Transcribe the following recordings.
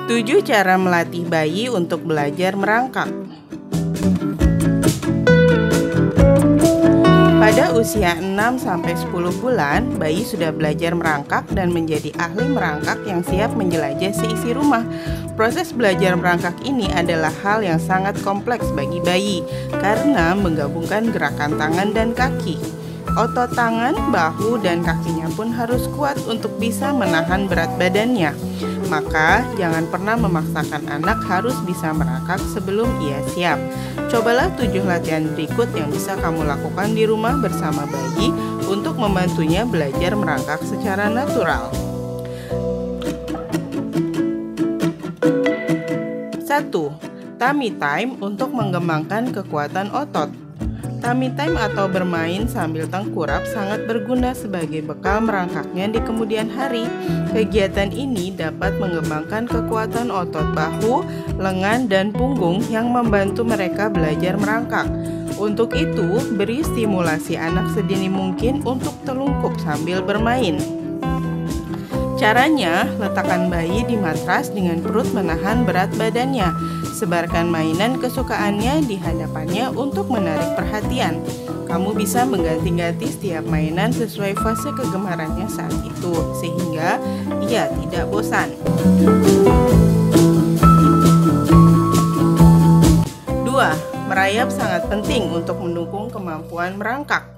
7 cara melatih bayi untuk belajar merangkak. Pada usia 6-10 bulan, bayi sudah belajar merangkak dan menjadi ahli merangkak yang siap menjelajah seisi rumah. Proses belajar merangkak ini adalah hal yang sangat kompleks bagi bayi karena menggabungkan gerakan tangan dan kaki. Otot tangan, bahu, dan kakinya pun harus kuat untuk bisa menahan berat badannya. Maka, jangan pernah memaksakan anak harus bisa merangkak sebelum ia siap. Cobalah 7 latihan berikut yang bisa kamu lakukan di rumah bersama bayi untuk membantunya belajar merangkak secara natural. 1. Tummy time untuk mengembangkan kekuatan otot. Tummy time atau bermain sambil tengkurap sangat berguna sebagai bekal merangkaknya di kemudian hari. Kegiatan ini dapat mengembangkan kekuatan otot bahu, lengan, dan punggung yang membantu mereka belajar merangkak. Untuk itu, beri stimulasi anak sedini mungkin untuk telungkup sambil bermain. Caranya, letakkan bayi di matras dengan perut menahan berat badannya. Sebarkan mainan kesukaannya di hadapannya untuk menarik perhatian. Kamu bisa mengganti-ganti setiap mainan sesuai fase kegemarannya saat itu, sehingga ia tidak bosan. 2. Merayap sangat penting untuk mendukung kemampuan merangkak.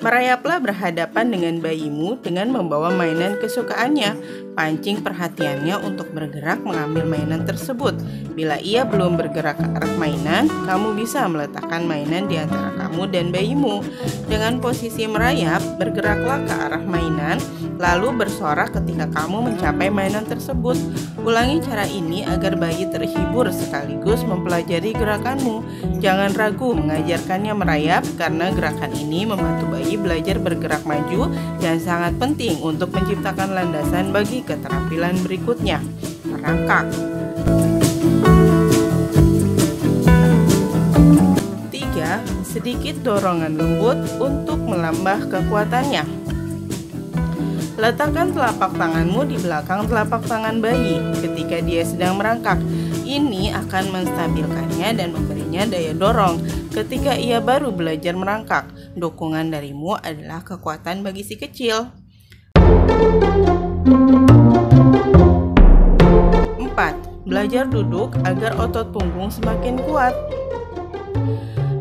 Merayaplah berhadapan dengan bayimu dengan membawa mainan kesukaannya. Pancing perhatiannya untuk bergerak mengambil mainan tersebut. Bila ia belum bergerak ke arah mainan, kamu bisa meletakkan mainan di antara kamu dan bayimu. Dengan posisi merayap, bergeraklah ke arah mainan, lalu bersorak ketika kamu mencapai mainan tersebut. Ulangi cara ini agar bayi terhibur sekaligus mempelajari gerakanmu. Jangan ragu mengajarkannya merayap karena gerakan ini membantu bayi belajar bergerak maju dan sangat penting untuk menciptakan landasan bagi keterampilan berikutnya, merangkak. 3. Sedikit dorongan lembut untuk menambah kekuatannya. Letakkan telapak tanganmu di belakang telapak tangan bayi ketika dia sedang merangkak. Ini akan menstabilkannya dan memberinya daya dorong ketika ia baru belajar merangkak. Dukungan darimu adalah kekuatan bagi si kecil. 4. Belajar duduk agar otot punggung semakin kuat.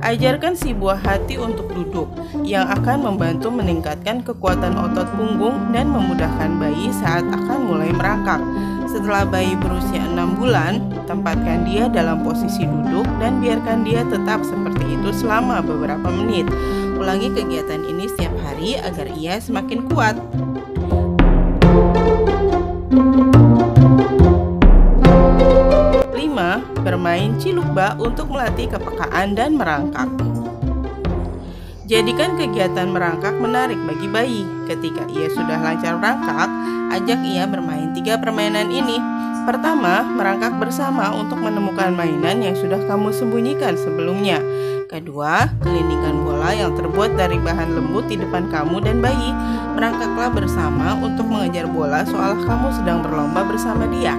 Ajarkan si buah hati untuk duduk, yang akan membantu meningkatkan kekuatan otot punggung dan memudahkan bayi saat akan mulai merangkak. Setelah bayi berusia 6 bulan, tempatkan dia dalam posisi duduk dan biarkan dia tetap seperti itu selama beberapa menit. Ulangi kegiatan ini setiap hari agar ia semakin kuat. 5. Bermain ciluk bak untuk melatih kepekaan dan merangkak. Jadikan kegiatan merangkak menarik bagi bayi. Ketika ia sudah lancar merangkak, ajak ia bermain 3 permainan ini. Pertama, merangkak bersama untuk menemukan mainan yang sudah kamu sembunyikan sebelumnya. Kedua, gelindingkan bola yang terbuat dari bahan lembut di depan kamu dan bayi. Merangkaklah bersama untuk mengejar bola seolah kamu sedang berlomba bersama dia.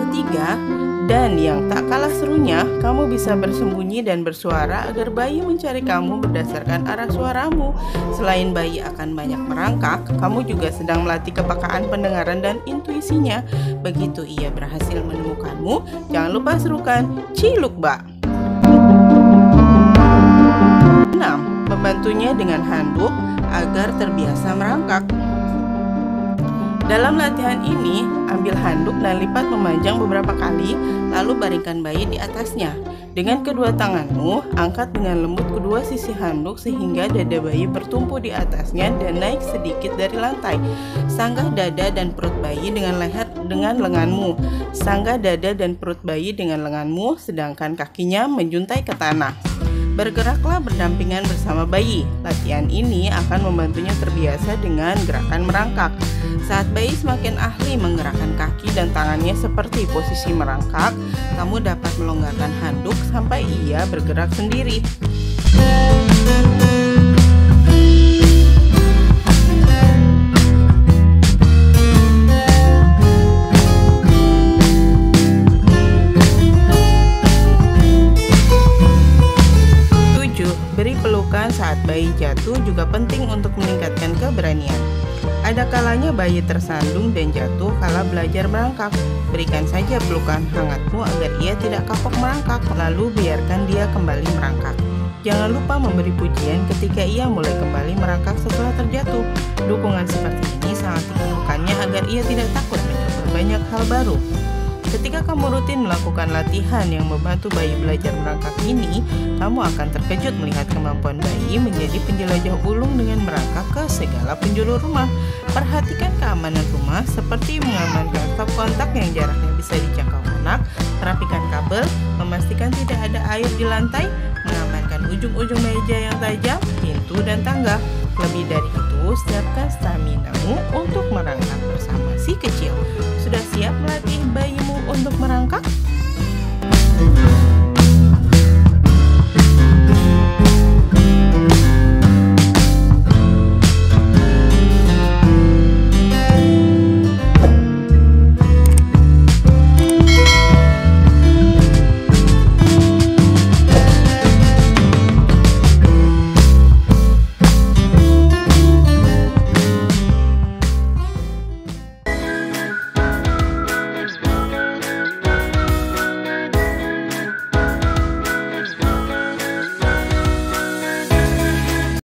Ketiga, dan yang tak kalah serunya, kamu bisa bersembunyi dan bersuara agar bayi mencari kamu berdasarkan arah suaramu. Selain bayi akan banyak merangkak, kamu juga sedang melatih kepekaan pendengaran dan intuisinya. Begitu ia berhasil menemukanmu, jangan lupa serukan ciluk bak. 6. Membantunya dengan handuk agar terbiasa merangkak. Dalam latihan ini, ambil handuk dan lipat memanjang beberapa kali, lalu baringkan bayi di atasnya. Dengan kedua tanganmu, angkat dengan lembut kedua sisi handuk sehingga dada bayi bertumpu di atasnya dan naik sedikit dari lantai. Sanggah dada dan perut bayi dengan leher dengan lenganmu. Sanggah dada dan perut bayi dengan lenganmu, sedangkan kakinya menjuntai ke tanah. Bergeraklah berdampingan bersama bayi. Latihan ini akan membantunya terbiasa dengan gerakan merangkak. Saat bayi semakin ahli menggerakkan kaki dan tangannya seperti posisi merangkak, kamu dapat melonggarkan handuk sampai ia bergerak sendiri. 7. Beri pelukan saat bayi jatuh juga penting untuk meningkatkan keberanian. Ada kalanya bayi tersandung dan jatuh kala belajar merangkak. Berikan saja pelukan hangatmu agar ia tidak kapok merangkak, lalu biarkan dia kembali merangkak. Jangan lupa memberi pujian ketika ia mulai kembali merangkak setelah terjatuh. Dukungan seperti ini sangat diperlukannya agar ia tidak takut mencoba banyak hal baru. Ketika kamu rutin melakukan latihan yang membantu bayi belajar merangkak ini, kamu akan terkejut melihat kemampuan bayi menjadi penjelajah ulung dengan merangkak ke segala penjuru rumah. Perhatikan keamanan rumah seperti mengamankan stop kontak yang jaraknya bisa dijangkau anak, merapikan kabel, memastikan tidak ada air di lantai, mengamankan ujung-ujung meja yang tajam, pintu, dan tangga. Lebih dari itu, siapkan staminamu untuk merangkak bersama si kecil. Sudah siap melatih bayimu untuk merangkak?